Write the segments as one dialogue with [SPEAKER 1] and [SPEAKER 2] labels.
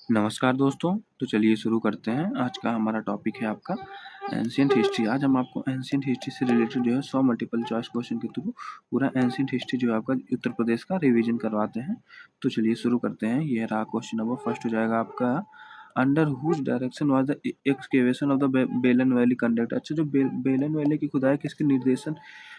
[SPEAKER 1] नमस्कार दोस्तों, तो चलिए शुरू करते हैं। आज का हमारा टॉपिक है आपका एंशिएंट हिस्ट्री। आज हम आपको एंशिएंट हिस्ट्री से रिलेटेड जो है 100 मल्टीपल चॉइस क्वेश्चन के थ्रू पूरा एंशिएंट हिस्ट्री जो है आपका उत्तर प्रदेश का रिवीजन करवाते हैं। तो चलिए शुरू करते हैं। ये रहा क्वेश्चन नंबर फर्स्ट हो जाएगा आपका, under whose direction was the excavation of the Belan valley conduct. अच्छा, जो बेलन वैली की खुदाई किसके निर्देशन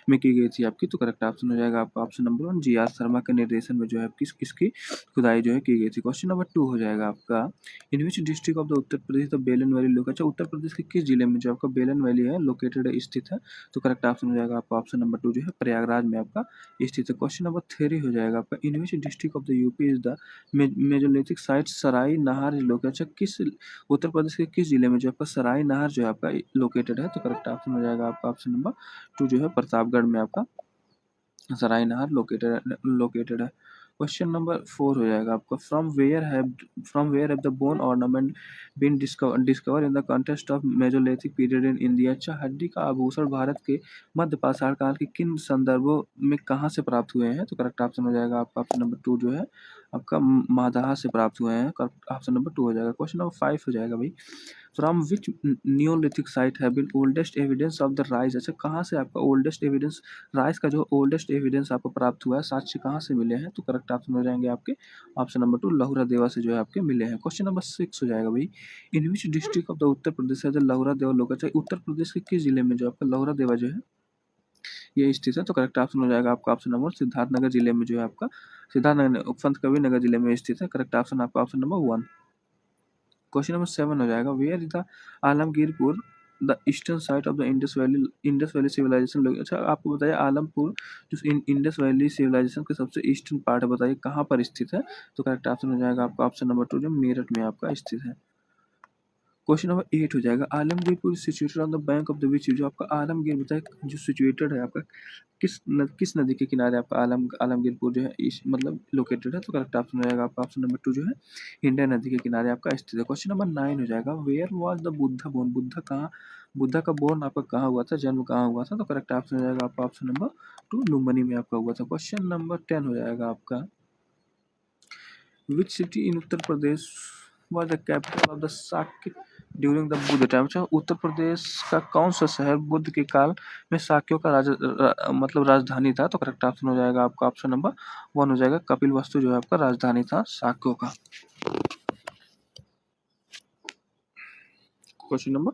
[SPEAKER 1] में की गई थी आपकी? तो करेक्ट ऑप्शन हो जाएगा आपका option number 1, G R Sharma के निर्देशन में जो है किसकी खुदाई जो है की गई थी। क्वेश्चन नंबर 2 हो जाएगा आपका, in which district of the Uttar Pradesh the Belan valley located. अच्छा, उत्तर प्रदेश के किस जिले में जो आपका बेलन वैली है लोकेटेड है, स्थित है? तो करेक्ट ऑप्शन हो जाएगा आपका ऑप्शन नंबर 2 जो है प्रयागराज में आपका स्थित है। क्वेश्चन नंबर 3 हो जाएगा आपका, in which district of the UP is the mesolithic site Sarai Nahar located. अच्छा, किस उत्तर प्रदेश के किस जिले में जो आपका सराय नहर जो है आपका लोकेटेड है? तो करेक्ट ऑप्शन हो जाएगा आपका ऑप्शन नंबर 2 जो है प्रतापगढ़ में आपका सराय नहर लोकेटेड है। क्वेश्चन नंबर 4 हो जाएगा आपका, from where have the bone ornament been discover in the context of Mesolithic period in India. अच्छा, हड्डी का आभूषण भारत के मध्य पाषाण काल के किन संदर्भों में कहाँ से प्राप्त हुए हैं? तो करेक्ट ऑप्शन हो जाएगा आपका ऑप्शन नंबर 2 जो है आपका मादाहा से प्राप्त हुए हैं। करेक्ट ऑप्शन नंबर 2 हो जाएगा। क्वेश्चन नंबर 5 हो जाएगा भाई, from which Neolithic site have been oldest evidence of the rise. अच्छा, कहाँ से आपका ओल्डेस्ट एविडेंस राइस का जो ओल्डेस्ट एविडेंस आपको प्राप्त हुआ है, साक्ष्य कहाँ से मिले हैं? तो करेक्ट ऑप्शन हो जाएंगे आपके ऑप्शन नंबर 2 लहुरा देवा से जो है आपके मिले हैं। क्वेश्चन नंबर 6 हो जाएगा भाई, इन which district of the Uttar प्रदेश है द लहुरा देवा लोकेटेड। उत्तर प्रदेश के किस जिले में जो आपका लहुरा देवा जो है ये स्थित है? तो करेक्ट ऑप्शन हो जाएगा आपका ऑप्शन नंबर सिद्धार्थनगर जिले में जो है आपका सिद्धार्थनगर उपसंत कवि नगर जिले में स्थित है। करेक्ट ऑप्शन आपका ऑप्शन नंबर 1। क्वेश्चन नंबर 7 हो जाएगा, where is the Alamgirpur the eastern side of the Indus valley civilisation. अच्छा, आपको बताइए आलमपुर जो इंडस वैली सिविलाइजेशन के सबसे ईस्टर्न पार्ट है, बताइए कहाँ पर स्थित है? तो करेक्ट ऑप्शन हो जाएगा आपका ऑप्शन नंबर 2 जो मेरठ में आपका स्थित है। क्वेश्चन नंबर 8 हो जाएगा, Alamgirpur situated on the bank of the विच। जो आपका आलमगीर बताए जो सिचुएटेड है आपका किस नदी के किनारे आपका आलमगीरपुर जो है इस मतलब लोकेटेड है? तो करेक्ट ऑप्शन हो जाएगा आपका ऑप्शन नंबर 2 जो है इंडियन नदी के किनारे आपका स्थित है। क्वेश्चन नंबर 9 हो जाएगा, where was the Buddha born. Buddha का बोर्न आपका कहाँ हुआ था, जन्म कहाँ हुआ था? तो करेक्ट ऑप्शन हो जाएगा आपका ऑप्शन नंबर 2 लुम्बिनी में आपका हुआ था। क्वेश्चन नंबर 10 हो जाएगा आपका, which city in Uttar Pradesh was the capital of the Shakya during the Buddha time. अच्छा, उत्तर प्रदेश का कौन सा शहर बुद्ध के काल में शाक्यों का मतलब राजधानी था? तो करेक्ट ऑप्शन हो जाएगा आपका ऑप्शन नंबर 1 हो जाएगा, कपिल वस्तु जो है आपका राजधानी था शाक्यों का। क्वेश्चन नंबर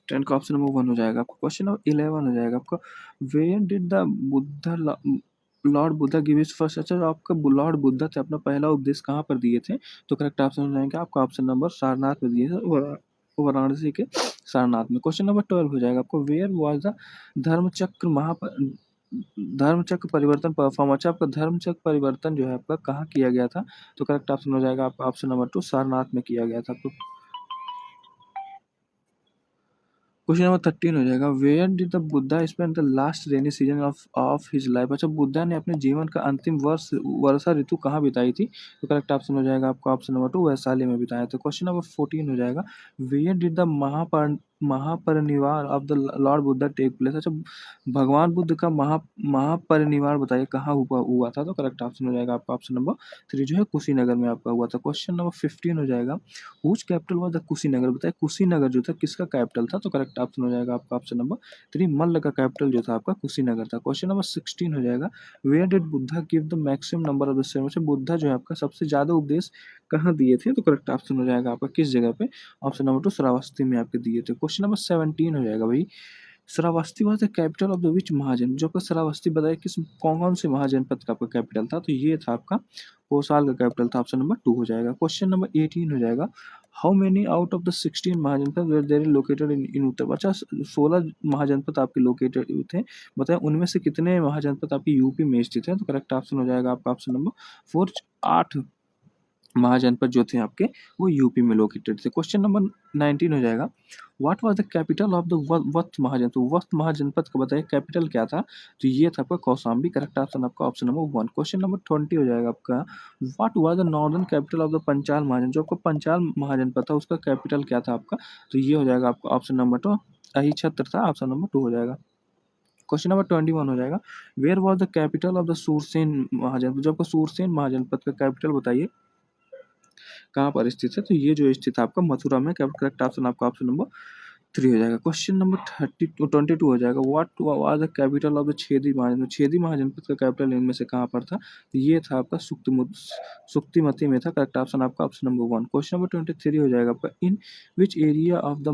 [SPEAKER 1] 10 का ऑप्शन नंबर 1 हो जाएगा आपका। क्वेश्चन नंबर 11 हो जाएगा आपका, where did the Buddha lord Buddha give his first. अच्छा, आपका लॉर्ड बुद्धा थे अपना पहला उपदेश कहाँ पर दिए थे? तो करेक्ट ऑप्शन हो जाएगा आपका ऑप्शन नंबर सारनाथ में दिए थे, वाराणसी के सारनाथ में। क्वेश्चन नंबर 12 हो जाएगा आपको, वेयर वाज द धर्मचक्र धर्मचक्र परिवर्तन परफॉर्म। अच्छा, आपका धर्मचक्र परिवर्तन जो है आपका कहाँ किया गया था? तो करेक्ट ऑप्शन हो जाएगा आपका ऑप्शन नंबर 2 सारनाथ में किया गया था। तो क्वेश्चन नंबर 13 हो जाएगा, where did the Buddha spend the last rainy season of his life. अच्छा, बुद्धा ने अपने जीवन का अंतिम वर्षा ऋतु कहाँ बिताई थी? तो करेक्ट ऑप्शन हो जाएगा आपका ऑप्शन नंबर 2 वैशाली में बिताया था। क्वेश्चन नंबर 14 हो जाएगा, where did the Mahaparinirvana of the lord Buddha take place. अच्छा, भगवान बुद्ध का महापरिनिर्वाण बताइए कहाँ हुआ था? तो करेक्ट ऑप्शन हो जाएगा आपका ऑप्शन नंबर 3 जो है कुशीनगर में आपका हुआ था। क्वेश्चन नंबर 15 हो जाएगा, whose capital was the Kushinagar. बताइए कुशीनगर जो था किसका कैपिटल था? तो करेक्ट ऑप्शन हो जाएगा आपका ऑप्शन नंबर 3 मल्ल का कैपिटल जो था आपका कुशीनगर था। क्वेश्चन नंबर 16 हो जाएगा, where did Buddha give the maximum number of the seven. Buddha जो है आपका सबसे ज्यादा उपदेश कहाँ दिए थे? तो करेक्ट ऑप्शन हो जाएगा आपका किस जगह पे? ऑप्शन नंबर 2 श्रावस्ती में आपके दिए थे। क्वेश्चन नंबर 17 हो जाएगा भाई, Shravasti was the capital of the which mahajan. जो आपका श्रावस्ती बताइए किस कौन से महाजनपद का आपका कैपिटल था? तो ये था आपका कोसाल का कैपिटल था। ऑप्शन नंबर 2 हो जाएगा। क्वेश्चन नंबर 18 हो जाएगा, how many out of the 16 mahajanapada were there located in Uttar. अच्छा, 16 महाजनपद आपके लोकेटेड थे, बताएं उनमें से कितने महाजनपद आपकी यूपी में स्थित है? तो करेक्ट ऑप्शन हो जाएगा आपका ऑप्शन नंबर 4 8 महाजनपद जो थे आपके वो यूपी में लोकेटेड थे। क्वेश्चन नंबर 19 हो जाएगा, what was the capital of the Vatsa mahajanapada. Vatsa mahajanapada का बताइए कैपिटल क्या था? तो ये था आपका कौशाम्बी। करेक्ट ऑप्शन आपका ऑप्शन नंबर 1। क्वेश्चन नंबर 20 हो जाएगा आपका, what was the northern capital of the Panchal mahajan. जो आपका पंचाल महाजनपद था उसका कैपिटल क्या था आपका? तो ये हो जाएगा आपका ऑप्शन नंबर 2 अहिछत्र था। ऑप्शन नंबर 2 हो जाएगा। क्वेश्चन नंबर 21 हो जाएगा, where was the capital of the Surasena mahajanapada. जो आपका सूरसेन महाजनपद का कैपिटल बताइए कहाँ पर स्थित है, तो ये जो स्थित है आपका मथुरा में। करेक्ट ऑप्शन आपका ऑप्शन नंबर 3 हो जाएगा। क्वेश्चन नंबर 22 हो जाएगा। What was the capital of the Chedi mahajanapada? Chedi mahajanapada का कैपिटल इनमें से कहाँ पर था? तो ये था आपका सुक्तिमती में था। करेक्ट ऑप्शन आपका ऑप्शन नंबर 1। क्वेश्चन नंबर 23 हो जाएगा आपका। In which area of the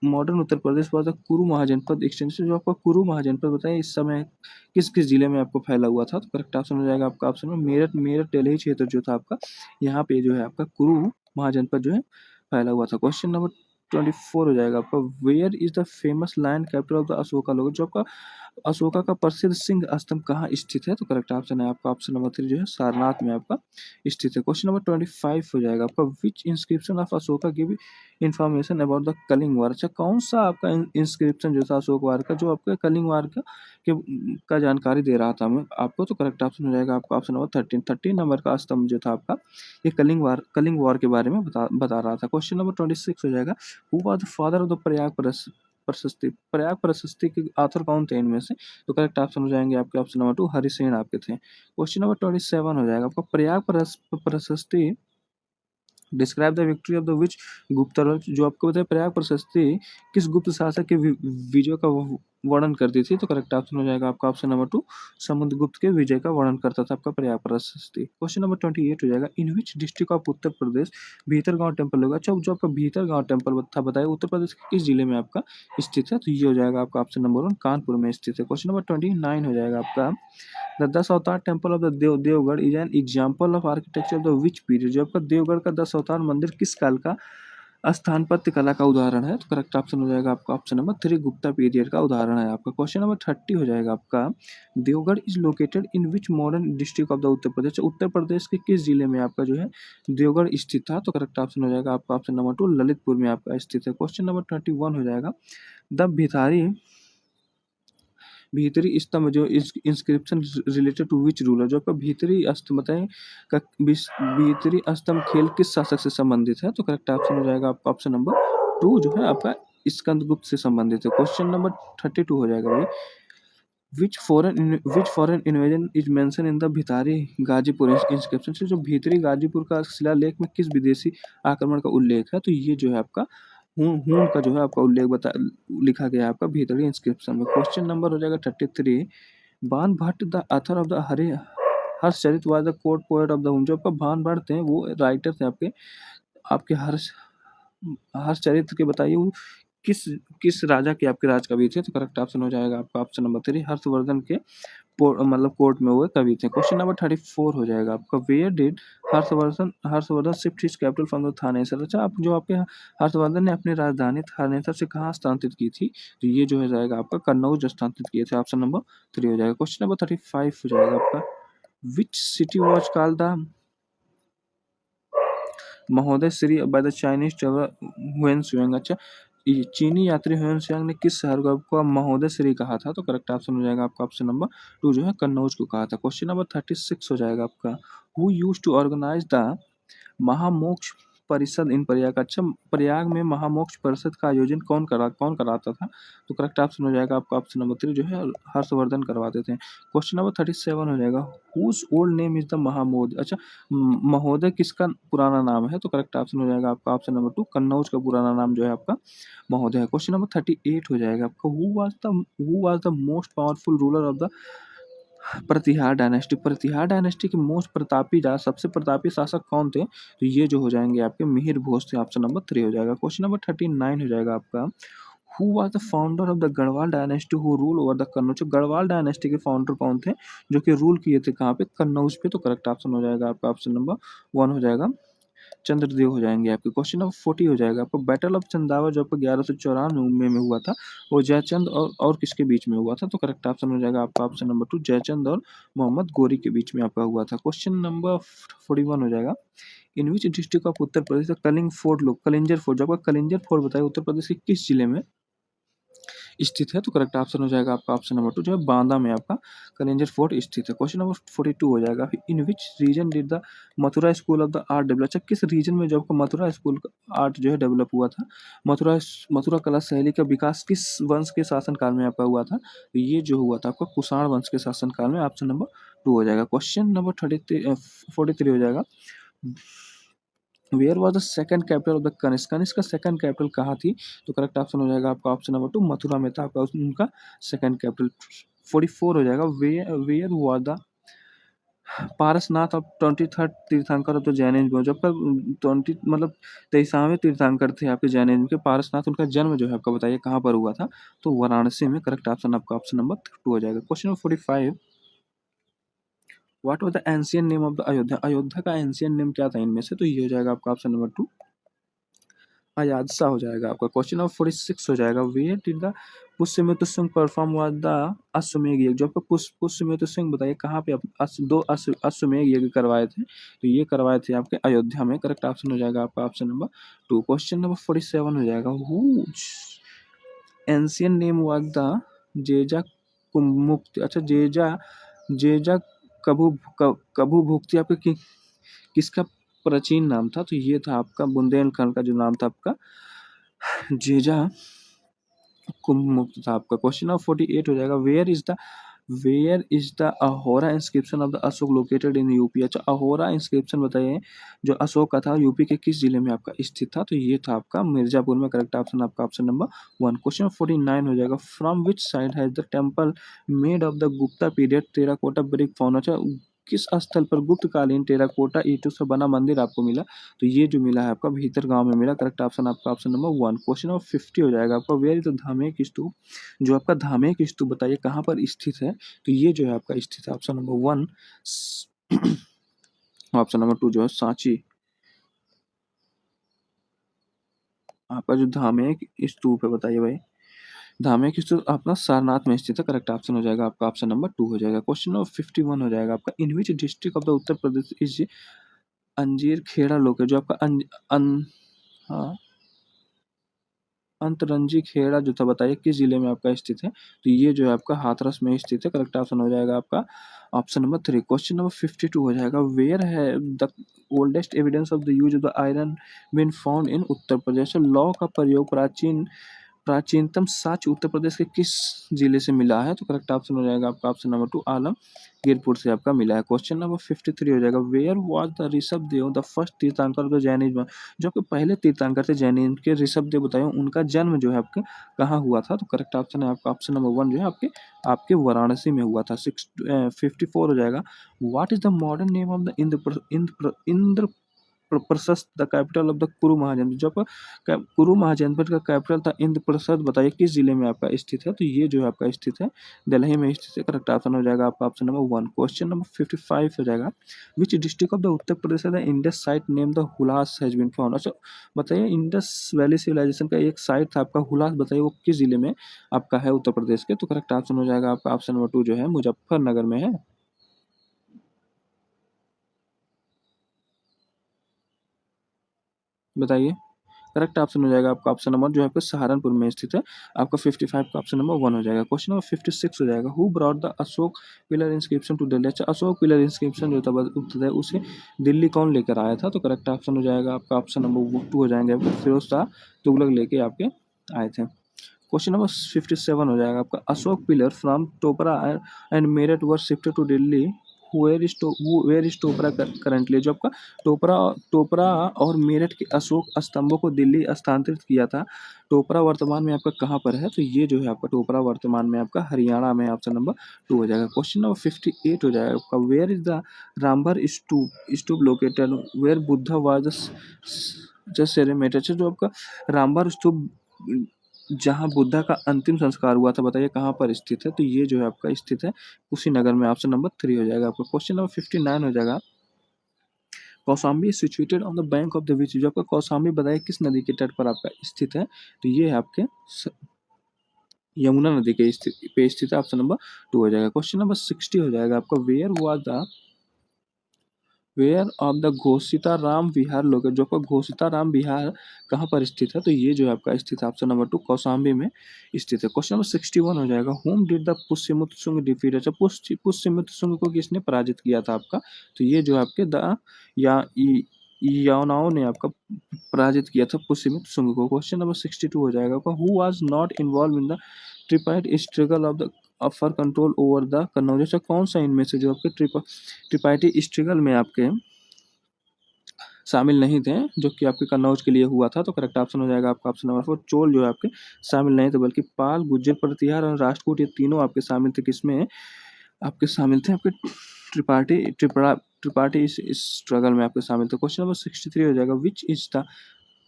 [SPEAKER 1] modern Uttar Pradesh was the कुरु महाजनपद एक्सटेंशन? जो आपका कुरु महाजनपद बताइए इस समय किस किस जिले में आपको फैला हुआ था? तो करेक्ट ऑप्शन हो जाएगा आपका ऑप्शन में मेरठ। मेरठ डेल्ही क्षेत्र जो था आपका, यहाँ पे जो है आपका कुरु महाजनपद जो है फैला हुआ था। क्वेश्चन नंबर 24 हो जाएगा आपका। Where is the famous land capital of the Ashoka लोग? जो आपका अशोका का प्रसिद्ध सिंह स्तंभ कहाँ स्थित है? तो करेक्ट ऑप्शन है आपका ऑप्शन नंबर 3 जो है सारनाथ में आपका स्थित है। क्वेश्चन नंबर 25 हो जाएगा आपका। Which inscription of Ashoka give information about the Kalinga war? अच्छा, कौन सा आपका इंस्क्रिप्शन जो था अशोक वार का, जो आपका कलिंग वार का जानकारी दे रहा था मैं आपको? तो करेक्ट ऑप्शन हो जाएगा आपका ऑप्शन नंबर 13 नंबर का स्तंभ जो था आपका, ये कलिंग वार के बारे में बता रहा था। क्वेश्चन नंबर 26 हो जाएगा। Who was the father of the प्रशस्ति? प्रयाग प्रशस्ति के ऑथर कौन थे इनमें से? तो करेक्ट ऑप्शन हो जाएंगे आपके ऑप्शन नंबर 2 हरिसेन आपके थे। क्वेश्चन नंबर 27 हो जाएगा आपका। प्रयाग प्रशस्ति describe the victory of the विच गुप्ता? जो आपको बताया प्रयाग प्रशस्ति किस गुप्त शासक के विजय का वर्णन करती थी? तो करेक्ट ऑप्शन हो जाएगा आपका ऑप्शन नंबर 2 समुद्रगुप्त के विजय का वर्णन करता था आपका प्रयाग प्रशस्ति। क्वेश्चन नंबर 28 हो जाएगा। In which district of Uttar Pradesh Bhitargaon temple होगा? अच्छा, जो आपका भीतरगांव टेम्पल था बताया उत्तर प्रदेश के किस जिले में आपका स्थित है? तो ये हो जाएगा आपका ऑप्शन नंबर 1 कानपुर में स्थित है। क्वेश्चन नंबर 29 हो जाएगा आपका। The 10 avatar temple of the Deogarh is an example of architecture of the which period? जो आपका देवगढ़ का 10 अवतार मंदिर किस काल का स्थापत्य कला का उदाहरण है? तो करेक्ट ऑप्शन हो जाएगा आपका ऑप्शन नंबर 3 गुप्ता पीरियड का उदाहरण है आपका। क्वेश्चन नंबर 30 हो जाएगा आपका। Deogarh is located in which modern district of the Uttar Pradesh? Uttar Pradesh के किस जिले में आपका जो है देवगढ़ स्थित था? तो करेक्ट ऑप्शन हो जाएगा आपका ऑप्शन नंबर 2 ललितपुर में आपका स्थित है। क्वेश्चन नंबर 21 हो जाएगा। द भीतरी स्तंभ जो inscription related to which ruler? जो आपका भीतरी स्तंभ बताएं का भीतरी स्तंभ खेल किस शासक से संबंधित है? तो करेक्ट ऑप्शन हो जाएगा आपका ऑप्शन नंबर 2 जो है आपका स्कंदगुप्त से संबंधित है। क्वेश्चन नंबर 32 हो जाएगा भाई। Which foreign invasion is mention in the Bhitari Ghazipur inscription? से जो भीतरी गाजीपुर का शिलालेख में किस विदेशी आक्रमण का उल्लेख है? तो ये जो है आपका हूण का जो है आपका उल्लेख लिखा गया है आपका भीतरी इंस्क्रिप्शन में। क्वेश्चन नंबर हो जाएगा 33। बाण Bhatt the author of the Harshacharita was the court poet of the हूण? जो आपका बाण भट्ट थे वो राइटर थे आपके आपके हर्षचरित के बताइए वो किस किस राजा के आपके राज कवि थे? तो करेक्ट ऑप्शन हो जाएगा आपका ऑप्शन नंबर 3 हर्षवर्धन के मतलब कोर्ट में हुए कवि थे। क्वेश्चन नंबर 34 हो जाएगा आपका। Where did Harshavardhan shift his capital from the Thanesar? अच्छा, आप जो आपके हर्षवर्धन ने अपनी राजधानी थानेसर से कहाँ स्थानांतरित की थी? तो ये जो है जाएगा आपका कन्नौज स्थानांतरित किए थे। ऑप्शन नंबर 3 हो जाएगा। क्वेश्चन नंबर 35 हो जाएगा आपका। Which city was called the Mahodaya Shri by the Chinese traveller Hiuen Tsang? अच्छा, चीनी यात्री हुएन त्सांग ने किस शहर को आपको महोदय श्री कहा था? तो करेक्ट ऑप्शन हो जाएगा आपका ऑप्शन नंबर 2 जो है कन्नौज को कहा था। क्वेश्चन नंबर 36 हो जाएगा आपका। Who use to organise the Mahamoksha Parishad in Prayag? अच्छा, प्रयाग में महामोक्ष परिषद का आयोजन कौन कराता था? तो करेक्ट ऑप्शन हो जाएगा आपका ऑप्शन नंबर 3 जो है हर्षवर्धन करवाते थे। क्वेश्चन नंबर 37 हो जाएगा। Whose old name is the Mahamod? अच्छा, महोदय किसका पुराना नाम है? तो करेक्ट ऑप्शन हो जाएगा आपका ऑप्शन नंबर 2 कन्नौज का पुराना नाम जो है आपका महोदय है। क्वेश्चन नंबर 38 हो जाएगा आपका। Who was the most powerful ruler of the Pratihara dynasty? Pratihara dynasty के मोस्ट प्रतापी सबसे प्रतापी शासक कौन थे? तो ये जो हो जाएंगे आपके मिहिर भोज थे। ऑप्शन नंबर 3 हो जाएगा। क्वेश्चन नंबर 39 हो जाएगा आपका। Who was the founder of the Garhwal dynasty who rule over the Kannauj? Garhwal dynasty के फाउंडर कौन थे जो कि रूल किए थे कहाँ पे? कन्नौज पे। तो करेक्ट ऑप्शन हो जाएगा आपका ऑप्शन नंबर 1 हो जाएगा चंद्रदेव हो जाएंगे आपके। क्वेश्चन नंबर 40 हो जाएगा आपका। बैटल ऑफ चंदावा जो आपका 1194 में हुआ था वो जयचंद और किसके बीच में हुआ था? तो करेक्ट ऑप्शन हो जाएगा आपका ऑप्शन नंबर 2 जयचंद और मोहम्मद गोरी के बीच में आपका हुआ था। क्वेश्चन नंबर 41 हो जाएगा। In which district of Uttar Pradesh Kalinjar fort जो आपका कलिंजर फोर्ट बताया उत्तर प्रदेश के किस जिले में स्थित है? तो करेक्ट ऑप्शन हो जाएगा आपका ऑप्शन नंबर 2 जो है बांदा में आपका कलिंजर फोर्ट स्थित है। क्वेश्चन नंबर 42 हो जाएगा। In which region did the Mathura school of the art develop? अच्छा, किस रीजन में जो आपका मथुरा स्कूल आर्ट जो है डेवलप हुआ था? मथुरा कला शैली का विकास किस वंश के शासनकाल में आपका हुआ था? तो ये जो हुआ था आपका कुषाण वंश के शासनकाल में। ऑप्शन नंबर 2 हो जाएगा। क्वेश्चन नंबर 43 हो जाएगा। Where was the second capital of the Kanishka, Kanishka का सेकंड कैपिटल कहाँ थी? तो करेक्ट ऑप्शन हो जाएगा आपका ऑप्शन नंबर 2 मथुरा में था आपका उनका सेकंड कैपिटल। 44 हो जाएगा where was the Parasnath of 23rd tirthankara of the Jainism, जब का 20 मतलब 23वें तीर्थंकर थे आपके जैनिज्म के पारसनाथ, उनका जन्म जो है आपका बताइए कहाँ पर हुआ था? तो वाराणसी में। करेक्ट ऑप्शन आपका ऑप्शन नंबर 2 हो जाएगा। Question number 45, what was the ancient name of the Ayodhya, Ayodhya का एंशिएंट नेम क्या था इनमें से? तो ये हो जाएगा आपका ऑप्शन नंबर 2 अयादसा हो जाएगा आपका। क्वेश्चन नंबर 46 हो जाएगा, where did the Pushyamitra Singh perform was the Ashvamedha yajna, जो आपका पुष्यमित्र सिंह बताइए कहाँ पे दो अश्वमेध यज्ञ करवाए थे? तो ये करवाए थे आपके अयोध्या में। करेक्ट ऑप्शन हो जाएगा आपका ऑप्शन नंबर 2। क्वेश्चन नंबर 47 हो जाएगा, whose ancient name was the Jejakabhukti, अच्छा जेजा जेजा कभू भुक्ति आपके किसका प्राचीन नाम था? तो ये था आपका बुंदेलखंड का जो नाम था आपका जेजा कुमुक्त था आपका। क्वेश्चन नंबर 48 हो जाएगा, where is the Ahraura inscription of the Ashoka located in UP, अच्छा अहोरा इंस्क्रिप्शन बताइए जो अशोक का था यूपी के किस जिले में आपका स्थित था? तो ये था आपका मिर्जापुर में। करेक्ट ऑप्शन आपका ऑप्शन नंबर 1। क्वेश्चन 49 हो जाएगा, from which side has the temple made of the Gupta period terracotta brick found, अच्छा किस स्थल पर गुप्तकालीन टेराकोटा ईंटों से बना मंदिर आपको मिला? तो ये जो मिला है आपका भीतर गांव में मिला। करेक्ट ऑप्शन आपका ऑप्शन नंबर 1। क्वेश्चन नंबर 50 हो जाएगा आपका, वेयर इज द धामेक स्तूप, जो आपका धामेक स्तूप बताइए कहाँ पर स्थित है? तो ये जो है आपका स्थित है ऑप्शन नंबर 1 ऑप्शन नंबर 2 जो है सांची। आपका जो धामेक स्तूप है बताइए भाई, धामेक स्तूप अपना सारनाथ में स्थित है। करेक्ट ऑप्शन हो जाएगा आपका ऑप्शन नंबर 2 हो जाएगा। क्वेश्चन नंबर 51 हो जाएगा आपका, in which district of the Uttar Pradesh is Anjir Khera लोके, जो आपका हाँ अंतरंजी खेड़ा जो था बताइए किस जिले में आपका स्थित है? तो ये जो है आपका हाथरस में स्थित है। करेक्ट ऑप्शन हो जाएगा आपका ऑप्शन नंबर 3। क्वेश्चन नंबर 52 हो जाएगा, where has the oldest evidence of the use of the iron been found in Uttar Pradesh, लौ का प्रयोग प्राचीनतम साक्ष्य उत्तर प्रदेश के किस जिले से मिला है? तो करेक्ट ऑप्शन हो जाएगा आपका ऑप्शन नंबर 2 आलमगीरपुर से आपका मिला है। क्वेश्चन नंबर 53 हो जाएगा, where was the Rishabh Dev the first tirthankara of the Jainism, जो आपके पहले तीर्थंकर थे जैनिज्म के ऋषभ देव बताए उनका जन्म जो है आपका कहाँ हुआ था? तो करेक्ट ऑप्शन है आपका ऑप्शन नंबर 1 जो है आपके आपके वाराणसी में हुआ था। 54 हो जाएगा, what is the modern name of the Indra प्रशस्त द कैपिटल ऑफ द कुरु महाजनपद, जो आपका कुरु महाजनपद का कैपिटल था इंद्रप्रस्थ बताइए किस जिले में आपका स्थित है? तो ये जो है आपका स्थित है दिल्ली में स्थित है। करेक्ट ऑप्शन हो जाएगा आपका ऑप्शन नंबर 1। क्वेश्चन नंबर 55 हो जाएगा, which district of the Uttar Pradesh the Indus site name the Hulas has been found, अच्छा बताइए इंडस वैली सिविलाइजेशन का एक साइट था आपका हुलास बताइए वो किस जिले में आपका है उत्तर प्रदेश के? तो करेक्ट ऑप्शन हो जाएगा आपका ऑप्शन नंबर 2 जो है मुजफ्फरनगर में है। बताइए। करेक्ट ऑप्शन हो जाएगा आपका ऑप्शन नंबर जो है आपका सहारनपुर में स्थित है। आपका 55 का ऑप्शन नंबर 1 हो जाएगा। क्वेश्चन नंबर 56 हो जाएगा, who brought the Ashok pillar inscription to Delhi, अच्छा अशोक पिलर इंस्क्रिप्शन जो था उत्तर उसे दिल्ली कौन लेकर आया था? तो करेक्ट ऑप्शन हो जाएगा आपका ऑप्शन नंबर 2 हो जाएंगे, फिरोज शाह तुगलक लेके आपके आए थे। क्वेश्चन नंबर 57 हो जाएगा आपका, Ashok pillar from Topra and Meerut were shifted to Delhi, where is Topra currently, जो आपका टोपरा टोपरा और मेरठ के अशोक स्तंभों को दिल्ली स्थानांतरित किया था, टोपरा वर्तमान में आपका कहाँ पर है? तो ये जो है आपका टोपरा वर्तमान में आपका हरियाणा में ऑप्शन नंबर 2 हो जाएगा। क्वेश्चन नंबर 58 हो जाएगा आपका, where is the Rambhar stupa located where Buddha was just cremated, जो आपका रामभर स्तूप जहाँ बुद्धा का अंतिम संस्कार हुआ था बताइए कहाँ पर स्थित है? तो ये जो है आपका स्थित है कुशीनगर में। ऑप्शन नंबर 3 हो जाएगा आपका। क्वेश्चन नंबर 59 हो जाएगा, Kaushambi situated on the bank of the विच, जो आपका कौशाम्बी बताइए किस नदी के तट पर आपका स्थित है? तो ये है आपके यमुना नदी के पे स्थित है। ऑप्शन नंबर 2 हो जाएगा। क्वेश्चन नंबर 60 हो जाएगा आपका, वेयर ऑफ द घोषिता राम विहार लोग, जो आपका घोषिता राम विहार कहाँ पर स्थित है? तो ये जो है आपका स्थित है ऑप्शन नंबर 2 कौशाम्बी में स्थित है। क्वेश्चन नंबर 61 हो जाएगा, whom did the Pushyamitra Shunga defeat, अच्छा पुष्यमुत शुंग को किसने पराजित किया था आपका? तो ये जो है आपके द या यवनाओं ने आपका पराजित किया था पुष्यमुत शुंग को। क्वेश्चन नंबर 62 हो जाएगा आपका, who was not involve in the tripartite struggle of the for control over the Kannauj, कौन सा इनमें से जो आपके ट्रिपाइटी स्ट्रगल में आपके शामिल नहीं थे, जो कि आपके कन्नौज के लिए हुआ था। तो करेक्ट ऑप्शन हो जाएगा आपका ऑप्शन नंबर 4। चोल जो है आपके शामिल नहीं थे, बल्कि पाल, गुज्जर, प्रतिहार और राष्ट्रकूट ये तीनों आपके शामिल थे। किसमें आपके शामिल थे? आपके त्रिपाठी इस स्ट्रगल में आपके शामिल थे। क्वेश्चन नंबर 63 हो जाएगा,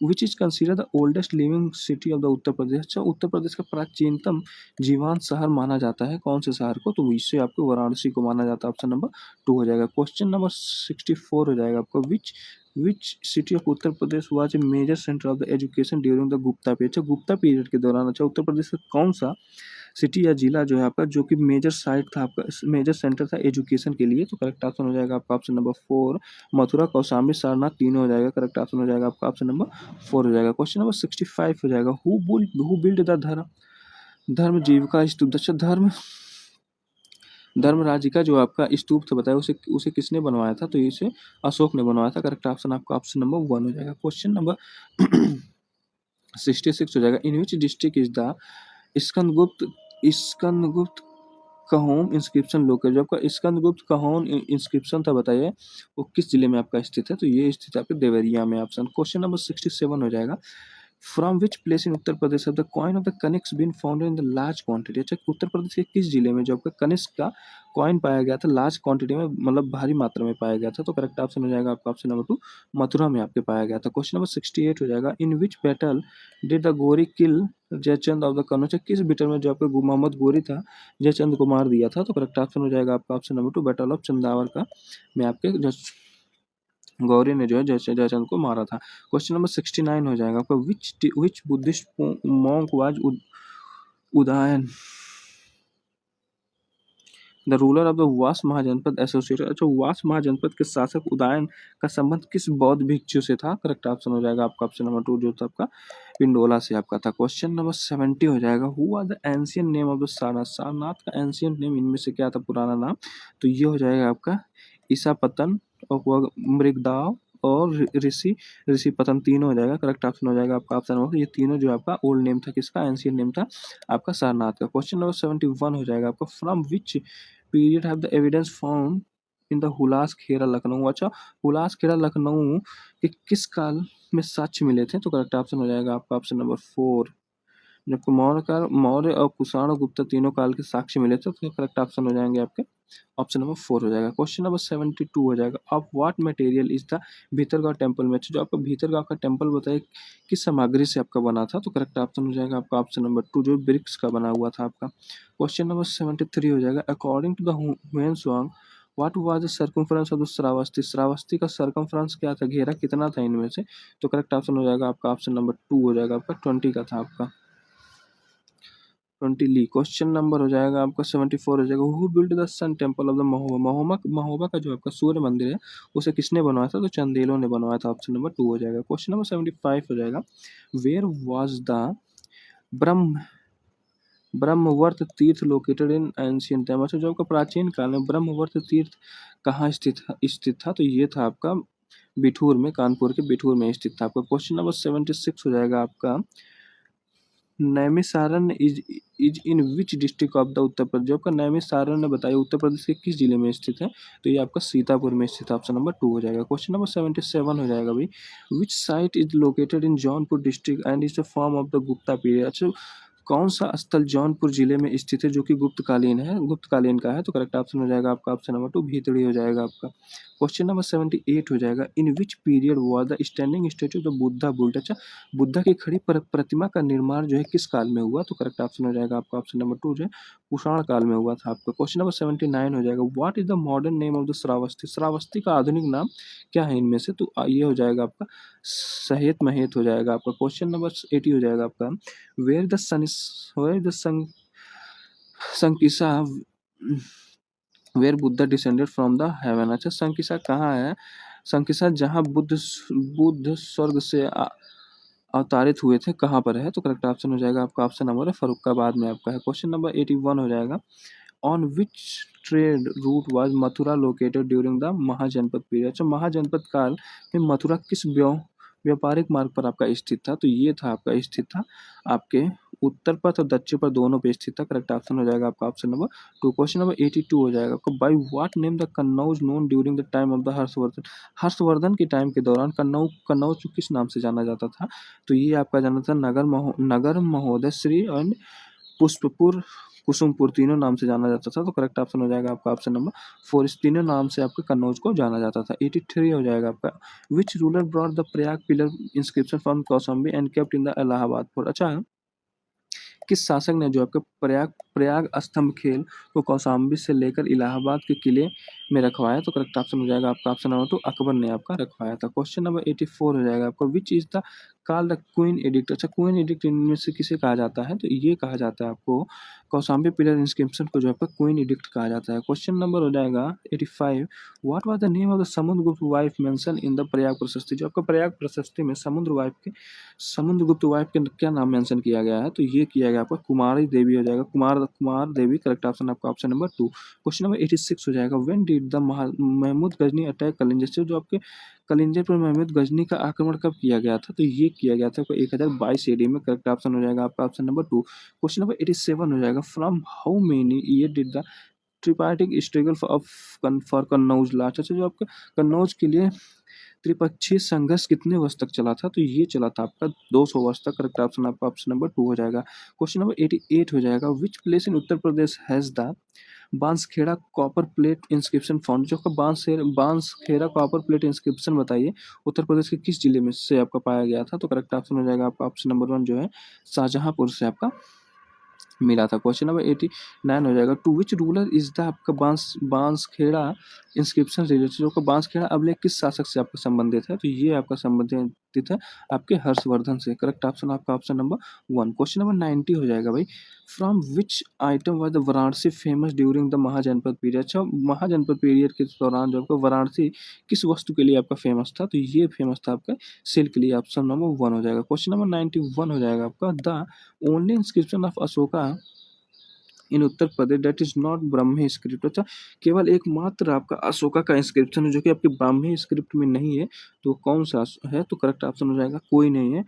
[SPEAKER 1] which is consider the oldest living city of the Uttar Pradesh. अच्छा, उत्तर प्रदेश का प्राचीनतम जीवांत शहर माना जाता है कौन से शहर को? तो इससे आपको वाराणसी को माना जाता है। ऑप्शन नंबर 2 हो जाएगा। क्वेश्चन नंबर 64 हो जाएगा आपको, which city of Uttar Pradesh was a major centre of the education during the Gupta period. अच्छा, गुप्ता पीरियड के दौरान अच्छा उत्तर प्रदेश का कौन सा सिटी या जिला जो है आपका, जो कि मेजर साइट था आपका, मेजर सेंटर था एजुकेशन के लिए? तो करेक्ट ऑप्शन हो जाएगा आपका ऑप्शन नंबर 4, मथुरा, कौशाम्बी, सारनाथ, तीनों हो जाएगा। करेक्ट ऑप्शन हो जाएगा आपका ऑप्शन नंबर 4 हो जाएगा। क्वेश्चन नंबर 65 हो जाएगा, हु बिल्ड द धर्म जीविका स्तूप। अच्छा, धर्म राज्य का जो आपका स्तूप था बताया, उसे उसे किसने बनवाया था? तो इसे अशोक ने बनवाया था। करेक्ट ऑप्शन आपका ऑप्शन नंबर 1 हो जाएगा। क्वेश्चन नंबर 66 हो जाएगा, in which district is the Skandagupta Kahaum inscription locate. जो आपका स्कंदगुप्त कहोम इंस्क्रिप्शन था बताइए, वो किस जिले में आपका स्थित है? तो ये स्थित है आपके देवरिया में। ऑप्शन क्वेश्चन नंबर 67 हो जाएगा, from which place in Uttar Pradesh of the coin of the Kanishka been found in the large quantity. अच्छा, उत्तर प्रदेश के किस जिले में जो आपका कनिष्क का कॉइन पाया गया था लार्ज क्वांटिटी में, मतलब भारी मात्रा में पाया गया था? तो करेक्ट ऑप्शन हो जाएगा आपका ऑप्शन नंबर 2, मथुरा में आपके पाया गया था। क्वेश्चन नंबर 68 हो जाएगा, in which battle did the गोरी किल जयचंद ऑफ द कन्नौज। किस बैटल में जो आपका मोहम्मद गोरी था जयचंद को मार दिया था? तो करेक्ट ऑप्शन हो जाएगा आपका option number 2, battle of Chandawar का में आपके गौरी ने जो है जयचंद को मारा था। क्वेश्चन नंबर 69 हो जाएगा आपका, which Buddhist monk was Udayana the ruler of the Vatsa mahajanapada associated. अच्छा, वास महाजनपद के शासक उदयन का संबंध किस बौद्ध भिक्षु से था? करेक्ट ऑप्शन हो जाएगा आपका ऑप्शन नंबर 2, जो था आपका पिंडोला से आपका था। क्वेश्चन नंबर 70 हो जाएगा, who are the ancient name of the Sarnath. Sarnath का एंशियंट नेम इनमें से क्या था, पुराना नाम? तो ये हो जाएगा आपका ईसापतन और मृगदाव और ऋषि पतन, तीनों हो जाएगा। करेक्ट ऑप्शन हो जाएगा आपका ऑप्शन नंबर, ये तीनों जो आपका ओल्ड नेम था किसका, एंशियंट नेम था आपका सारनाथ का। क्वेश्चन नंबर 71 हो जाएगा आपका, from which period have the evidence found in the Hulas Khera Lucknow. अच्छा, हुलास खेरा लखनऊ के किस काल में साक्ष्य मिले थे? तो करेक्ट ऑप्शन हो जाएगा आपका ऑप्शन नंबर 4, जबकि मौर्य और कुषाण और गुप्ता तीनों काल के साक्ष्य मिले थे। तो करेक्ट ऑप्शन हो जाएंगे आपके ऑप्शन नंबर 4 हो जाएगा। क्वेश्चन नंबर 72 हो जाएगा, of what material is the Bhitargaon temple में। जो आपका भीतरगांव का टेम्पल बताइए किस सामग्री से आपका बना था? तो करेक्ट ऑप्शन हो जाएगा आपका ऑप्शन नंबर 2, जो ब्रिक्स का बना हुआ था आपका। क्वेश्चन नंबर 73 हो जाएगा, according to the Hiuen Tsang what was the circumference of the Shravasti. Shravasti का सर्कमफ्रेंस क्या था, घेरा कितना था इनमें से? तो करेक्ट ऑप्शन हो जाएगा आपका ऑप्शन नंबर 2 हो जाएगा आपका 20 का था आपका 20 ली। क्वेश्चन नंबर हो जाएगा आपका 74 हो जाएगा, who build the sun temple of the Mahoba. Mahoba का जो आपका सूर्य मंदिर है उसे किसने बनवाया था? तो चंदेलों ने बनवाया था। ऑप्शन नंबर 2 हो जाएगा। क्वेश्चन नंबर 75 हो जाएगा, वेयर वाज द ब्रह्म ब्रह्मवर्त तीर्थ लोकेटेड इन एंशियंट टाइम। अच्छा, जो आपका प्राचीन काल में ब्रह्मवर्त तीर्थ कहाँ स्थित था? तो ये था आपका बिठूर में, कानपुर के बिठूर में स्थित था आपका। क्वेश्चन नंबर 76 हो जाएगा आपका, Naimisharanya is in which district of the Uttar Pradesh. जो आपका नैमिषारण्य बताइए उत्तर प्रदेश के किस जिले में स्थित है? तो ये आपका सीतापुर में स्थित है। ऑप्शन नंबर 2 हो जाएगा। क्वेश्चन नंबर 77 हो जाएगा भाई, विच site is located in Jaunpur district and is the form of the Gupta period. अच्छा, कौन सा स्थल जौनपुर जिले में स्थित है जो कि गुप्तकालीन का है? तो करेक्ट ऑप्शन हो जाएगा आपका ऑप्शन नंबर 2, भीतड़ी हो जाएगा आपका। क्वेश्चन नंबर 78 हो जाएगा, in which period was the standing statue of Buddha built. अच्छा, बुद्धा की खड़ी प्रतिमा का निर्माण जो है किस काल में हुआ? तो करेक्ट ऑप्शन हो जाएगा आपका ऑप्शन नंबर 2, जो है कुषाण काल में हुआ था आपका। क्वेश्चन नंबर 79 हो जाएगा, what is the modern name of the Shravasti. Shravasti का आधुनिक नाम क्या है इनमें से? तो ये हो जाएगा आपका सहेत महेत हो जाएगा आपका। क्वेश्चन नंबर 80 हो जाएगा आपका, where the Sankisa where Buddha descended from the heaven. अच्छा, संकिसा कहाँ है? संकिसा जहाँ बुद्ध स्वर्ग से अवतारित हुए थे, कहाँ पर है? तो करेक्ट ऑप्शन हो जाएगा आपका ऑप्शन नंबर फर्रुखाबाद में आपका है। क्वेश्चन नंबर 81 हो जाएगा, on which trade route was Mathura located during the mahajanapada period. अच्छा, महाजनपद काल में मथुरा किस व्यापारिक मार्ग पर आपका स्थित था? तो ये था आपका स्थित था आपके उत्तर पर तो दक्षिण पर दोनों पे स्थित था। करेक्ट ऑप्शन हो जाएगा आपका ऑप्शन नंबर 2। क्वेश्चन नंबर 82 हो जाएगा आपका, by what name the Kannauj known during the time of the Harshvardhan. Harshvardhan के टाइम के दौरान कन्नौज को किस नाम से जाना जाता था? तो ये आपका जाना था नगर महोदय श्री एंड पुष्पपुर, कुसुमपुर, तीनों नाम से जाना जाता था। तो करेक्ट ऑप्शन हो जाएगा आपका ऑप्शन नंबर 4। इस तीनों नाम से आपके कन्नौज को जाना जाता था। 83 हो जाएगा आपका, which ruler brought the Prayag pillar inscription from Kaushambi and kept in the Allahabad fort. अच्छा, किस शासक ने जो आपके प्रयाग प्रयाग स्तंभ खेल को कौशाम्बी से लेकर इलाहाबाद के किले में रखवाया? तो करेक्ट ऑप्शन हो जाएगा आपका ऑप्शन नंबर 2, अकबर ने आपका रखवाया था। क्वेश्चन नंबर 84 हो जाएगा आपका, which is the called the queen addict. अच्छा, क्वीन एडिक्ट इनमें से किसे कहा जाता है? तो ये कहा जाता है आपको कौशाम्बी पिलर इंस्क्रिप्शन को जो आपका क्वीन एडिक्ट कहा जाता है। क्वेश्चन नंबर हो जाएगा 85, what was the name of the Samudragupta wife mention in the Prayag प्रशस्ति। जो आपका प्रयाग प्रशस्ति में समुद्रगुप्त वाइफ के क्या नाम मेंशन किया गया है? तो ये किया गया आपका कुमारी देवी हो जाएगा, कुमार देवी। करेक्ट ऑप्शन आपका ऑप्शन नंबर 2। क्वेश्चन नंबर 86 हो जाएगा, when did the Mahmud Ghazni attack Kalinjar. से जो आपके कलिंजर पर महमूद गजनी का आक्रमण कब किया गया था? तो ये किया गया था 1022 AD में। करेक्ट ऑप्शन हो जाएगा आपका ऑप्शन नंबर 2। क्वेश्चन नंबर 87 हो जाएगा, from how many year did the tripartite struggle for Kannauj last. अच्छा, जो आपका कन्नौज के लिए त्रिपक्षीय संघर्ष कितने वर्ष तक चला था? तो ये चला था आपका 200 वर्ष तक। करेक्ट ऑप्शन आपका ऑप्शन नंबर 2 हो जाएगा। क्वेश्चन नंबर 88 हो जाएगा, which place in Uttar Pradesh has the Banskhera copper plate inscription found. जो का बांसखेड़ा कॉपर प्लेट इंस्क्रिप्शन बताइए उत्तर प्रदेश के किस जिले में से आपका पाया गया था? तो करेक्ट ऑप्शन हो जाएगा आपका ऑप्शन नंबर 1 जो है शाहजहांपुर से आपका मिला था। क्वेश्चन नंबर 89 हो जाएगा, to which ruler is the आपका बांसखेड़ा इंस्क्रिप्शन रिलेटेड। जो आपका बांसखेड़ा अभिलेख किस शासक से आपका संबंधित है? तो ये आपका संबंधित है आपके हर्षवर्धन से। करेक्ट ऑप्शन आपका ऑप्शन नंबर 1। क्वेश्चन नंबर 90 हो जाएगा भाई, from which item was the Varanasi famous during the mahajanapada period. अच्छा, महाजनपद पीरियड के दौरान जो आपका वाराणसी किस वस्तु के लिए आपका फेमस था? तो ये फेमस था आपका सिल्क के लिए। ऑप्शन नंबर 1 हो जाएगा। क्वेश्चन नंबर 91 हो जाएगा आपका, the only inscription of Ashoka in Uttar Pradesh that is not Brahmi script. अच्छा, केवल एकमात्र आपका अशोका का इंस्क्रिप्शन है जो कि आपके ब्राह्मी स्क्रिप्ट में नहीं है, तो कौन सा है? तो करेक्ट ऑप्शन हो जाएगा कोई नहीं है,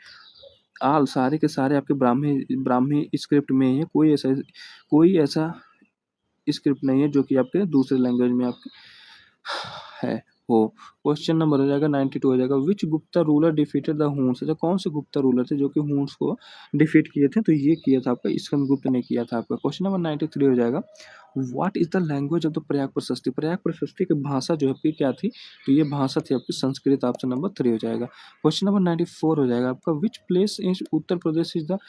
[SPEAKER 1] आल सारे के सारे आपके ब्राह्मी ब्राह्मी स्क्रिप्ट में ही है। कोई ऐसा स्क्रिप्ट नहीं है जो कि आपके दूसरे लैंग्वेज में आपके है हो। क्वेश्चन नंबर हो जाएगा 92 हो जाएगा, विच गुप्ता रूलर डिफीटेड द हून्स। अच्छा, कौन से गुप्ता रूलर थे जो कि हून्स को डिफीट किए थे? तो ये किया था आपका स्कंदगुप्त ने किया था आपका। क्वेश्चन नंबर 93 हो जाएगा, what is the language of the Prayag प्रशस्ति। प्रयाग प्रशस्ति की भाषा जो है आपकी क्या थी? तो ये भाषा थी आपकी संस्कृत। ऑप्शन नंबर 3 हो जाएगा। क्वेश्चन नंबर 94 हो जाएगा आपका, विच place in Uttar Pradesh is the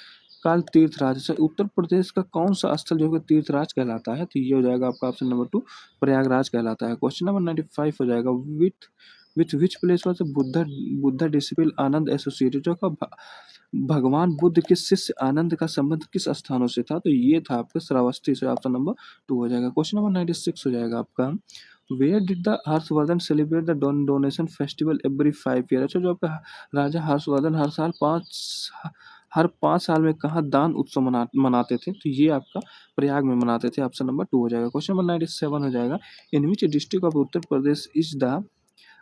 [SPEAKER 1] काल तीर्थराज। अच्छा, उत्तर प्रदेश का कौन सा स्थल जो है तीर्थराज कहलाता है? तो ये हो जाएगा आपका ऑप्शन नंबर 2, प्रयागराज कहलाता है। क्वेश्चन नंबर 95 हो जाएगा, with which place was Buddha disciple Anand associated. जो का भगवान बुद्ध के शिष्य आनंद का संबंध किस स्थानों से था? तो ये था आपका श्रावस्ती से। ऑप्शन नंबर 2 हो जाएगा। क्वेश्चन नंबर 96 हो जाएगा आपका, where did the Harshavardhan celebrate the donation festival every 5 year. अच्छा, जो आपका राजा हर्षवर्धन हर 5 साल में कहाँ दान उत्सव मनाते थे? तो ये आपका प्रयाग में मनाते थे। ऑप्शन नंबर 2 हो जाएगा। क्वेश्चन नंबर 97 हो जाएगा, in which district of Uttar Pradesh is the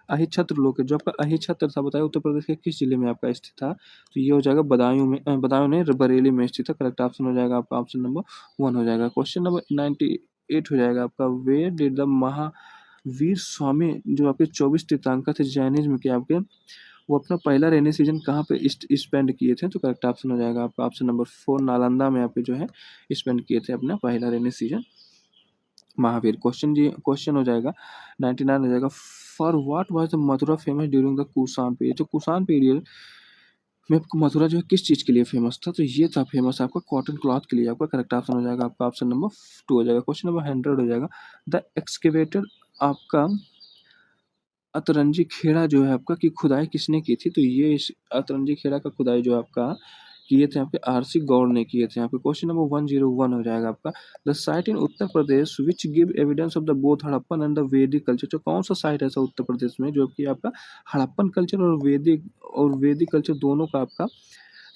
[SPEAKER 1] Ahichhatra locate. जो आपका अहिछत्र था बताया उत्तर प्रदेश के किस जिले में आपका स्थित था? तो ये हो जाएगा बदायूं ने बरेली में स्थित है। करेक्ट ऑप्शन हो जाएगा आपका ऑप्शन नंबर 1 हो जाएगा। क्वेश्चन नंबर 98 हो जाएगा आपका, where did the Mahavir Swami जो आपके 24 तीर्थंकर थे जैनिज्म के आपके, वो अपना पहला रेनी सीजन कहाँ पे स्पेंड किए थे? तो करेक्ट ऑप्शन हो जाएगा आपका ऑप्शन नंबर 4, नालंदा में आपके जो है स्पेंड किए थे अपना पहला रेनी सीजन महावीर। क्वेश्चन हो जाएगा 99 हो जाएगा, for what was the Mathura famous during the Kushan period. तो कुषाण पीरियड में आपको मथुरा जो है किस चीज़ के लिए फेमस था? तो ये था फेमस आपका कॉटन क्लॉथ के लिए। आपका करेक्ट ऑप्शन हो जाएगा आपका ऑप्शन नंबर 2 हो जाएगा। क्वेश्चन नंबर 100 हो जाएगा, द एक्सकेवेटर आपका अतरंजी खेड़ा जो है आपका की खुदाई किसने की थी? तो ये इस अतरंजी खेड़ा का खुदाई जो आपका किए थे यहाँ पे आरसी गौड़ ने किए थे यहाँ पे। क्वेश्चन नंबर 101 हो जाएगा आपका, the site in Uttar Pradesh which give evidence of the both Harappan and the वैदिक कल्चर। तो कौन सा साइट ऐसा उत्तर प्रदेश में जो कि आपका हड़प्पन कल्चर और वैदिक कल्चर दोनों का आपका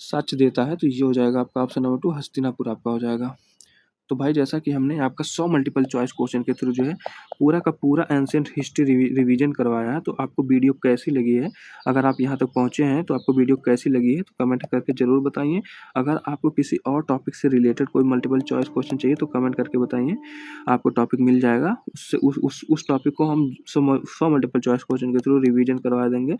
[SPEAKER 1] साक्ष्य देता है? तो ये हो जाएगा आपका ऑप्शन नंबर 2, हस्तिनापुर आपका हो जाएगा। तो भाई जैसा कि हमने आपका 100 मल्टीपल चॉइस क्वेश्चन के थ्रू जो है पूरा का पूरा एंशिएंट हिस्ट्री रिवीजन करवाया है, तो आपको वीडियो कैसी लगी है? अगर आप यहाँ तक पहुँचे हैं तो आपको वीडियो कैसी लगी है तो कमेंट करके ज़रूर बताइए। अगर आपको किसी और टॉपिक से रिलेटेड कोई मल्टीपल चॉइस क्वेश्चन चाहिए तो कमेंट करके बताइए, आपको टॉपिक मिल जाएगा। उससे उस टॉपिक को हम 100 मल्टीपल चॉइस क्वेश्चन के थ्रू रिवीजन करवा देंगे।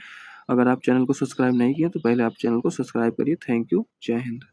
[SPEAKER 1] अगर आप चैनल को सब्सक्राइब नहीं किए तो पहले आप चैनल को सब्सक्राइब करिए। Thank you. जय हिंद।